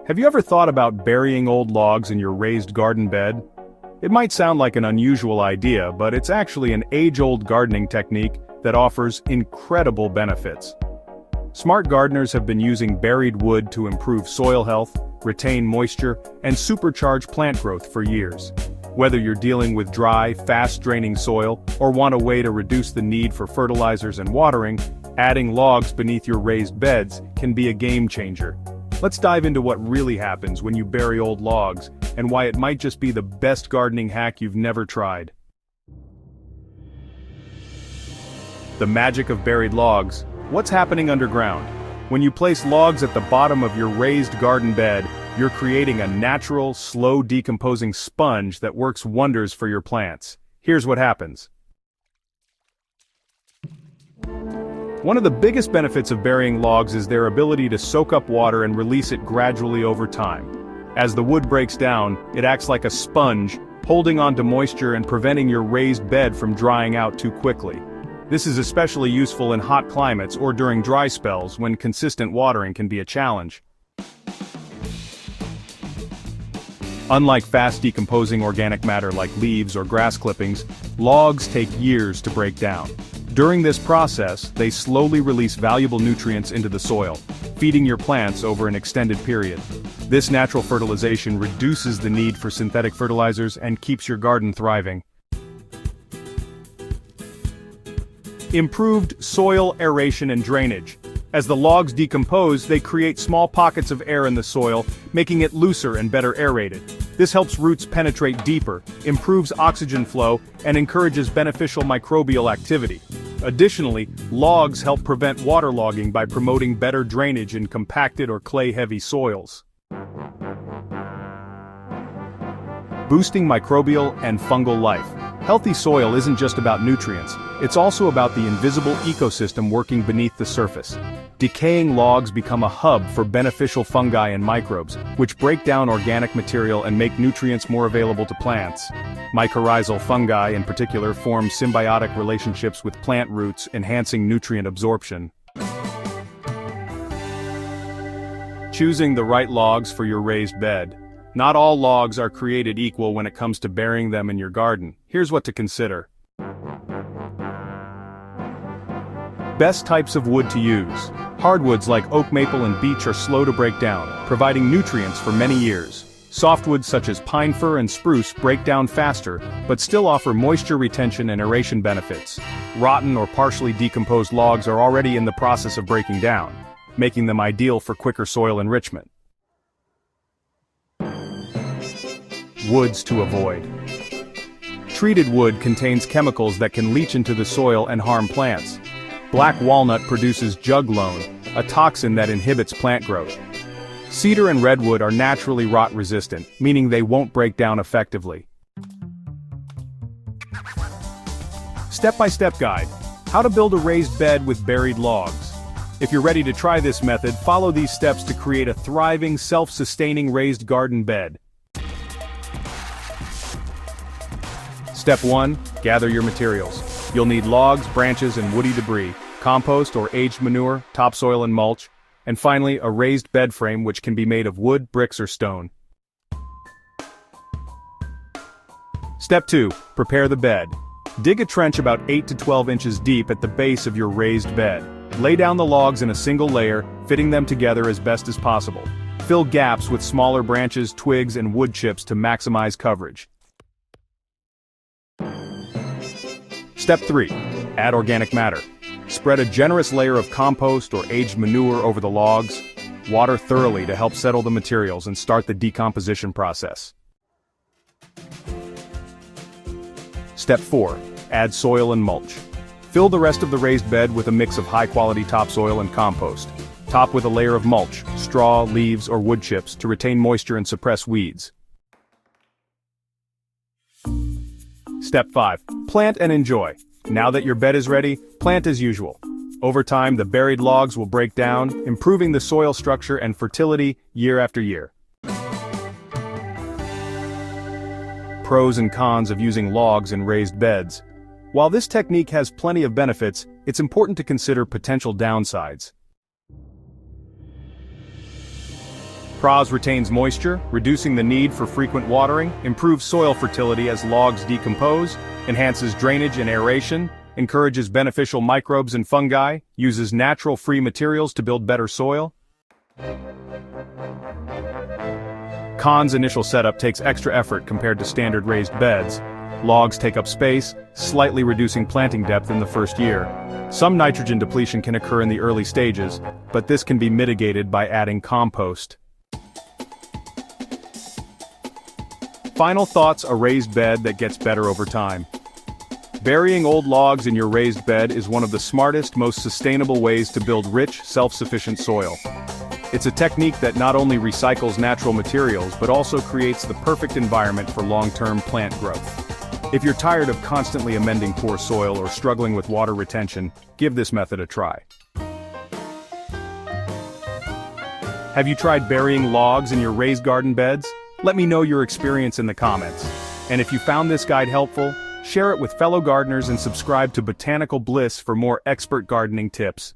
Have you ever thought about burying old logs in your raised garden bed? It might sound like an unusual idea, but it's actually an age-old gardening technique that offers incredible benefits. Smart gardeners have been using buried wood to improve soil health, retain moisture, and supercharge plant growth for years. Whether you're dealing with dry, fast-draining soil, or want a way to reduce the need for fertilizers and watering, adding logs beneath your raised beds can be a game-changer. Let's dive into what really happens when you bury old logs, and why it might just be the best gardening hack you've never tried. The magic of buried logs. What's happening underground? When you place logs at the bottom of your raised garden bed, you're creating a natural, slow decomposing sponge that works wonders for your plants. Here's what happens. One of the biggest benefits of burying logs is their ability to soak up water and release it gradually over time. As the wood breaks down, it acts like a sponge, holding on to moisture and preventing your raised bed from drying out too quickly. This is especially useful in hot climates or during dry spells when consistent watering can be a challenge. Unlike fast decomposing organic matter like leaves or grass clippings, logs take years to break down. During this process, they slowly release valuable nutrients into the soil, feeding your plants over an extended period. This natural fertilization reduces the need for synthetic fertilizers and keeps your garden thriving. Improved soil aeration and drainage. As the logs decompose, they create small pockets of air in the soil, making it looser and better aerated. This helps roots penetrate deeper, improves oxygen flow, and encourages beneficial microbial activity. Additionally, logs help prevent waterlogging by promoting better drainage in compacted or clay-heavy soils. Boosting microbial and fungal life. Healthy soil isn't just about nutrients, it's also about the invisible ecosystem working beneath the surface. Decaying logs become a hub for beneficial fungi and microbes, which break down organic material and make nutrients more available to plants. Mycorrhizal fungi in particular form symbiotic relationships with plant roots, enhancing nutrient absorption. Choosing the right logs for your raised bed. Not all logs are created equal when it comes to burying them in your garden. Here's what to consider. Best types of wood to use. Hardwoods like oak, maple, and beech are slow to break down, providing nutrients for many years. Softwoods such as pine fir and spruce break down faster, but still offer moisture retention and aeration benefits. Rotten or partially decomposed logs are already in the process of breaking down, making them ideal for quicker soil enrichment. Woods to avoid. Treated wood contains chemicals that can leach into the soil and harm plants. Black walnut produces juglone, a toxin that inhibits plant growth. Cedar and redwood are naturally rot-resistant, meaning they won't break down effectively. Step-by-step guide. How to build a raised bed with buried logs. If you're ready to try this method, follow these steps to create a thriving, self-sustaining raised garden bed. Step 1. Gather your materials. You'll need logs, branches, and woody debris, compost or aged manure, topsoil and mulch, and finally a raised bed frame which can be made of wood, bricks, or stone. Step 2. Prepare the bed. Dig a trench about 8 to 12 inches deep at the base of your raised bed. Lay down the logs in a single layer, fitting them together as best as possible. Fill gaps with smaller branches, twigs, and wood chips to maximize coverage. Step 3. Add organic matter. Spread a generous layer of compost or aged manure over the logs. Water thoroughly to help settle the materials and start the decomposition process. Step 4. Add soil and mulch. Fill the rest of the raised bed with a mix of high-quality topsoil and compost. Top with a layer of mulch, straw, leaves, or wood chips to retain moisture and suppress weeds. Step 5. Plant and enjoy. Now that your bed is ready, plant as usual. Over time, the buried logs will break down, improving the soil structure and fertility year after year. Pros and cons of using logs in raised beds. While this technique has plenty of benefits, it's important to consider potential downsides. Pros retains moisture, reducing the need for frequent watering, improves soil fertility as logs decompose, enhances drainage and aeration, encourages beneficial microbes and fungi, uses natural free materials to build better soil. Cons: initial setup takes extra effort compared to standard raised beds. Logs take up space, slightly reducing planting depth in the first year. Some nitrogen depletion can occur in the early stages, but this can be mitigated by adding compost. Final thoughts: a raised bed that gets better over time. Burying old logs in your raised bed is one of the smartest, most sustainable ways to build rich, self-sufficient soil. It's a technique that not only recycles natural materials but also creates the perfect environment for long-term plant growth. If you're tired of constantly amending poor soil or struggling with water retention, give this method a try. Have you tried burying logs in your raised garden beds? Let me know your experience in the comments. And if you found this guide helpful, share it with fellow gardeners and subscribe to Botanical Bliss for more expert gardening tips.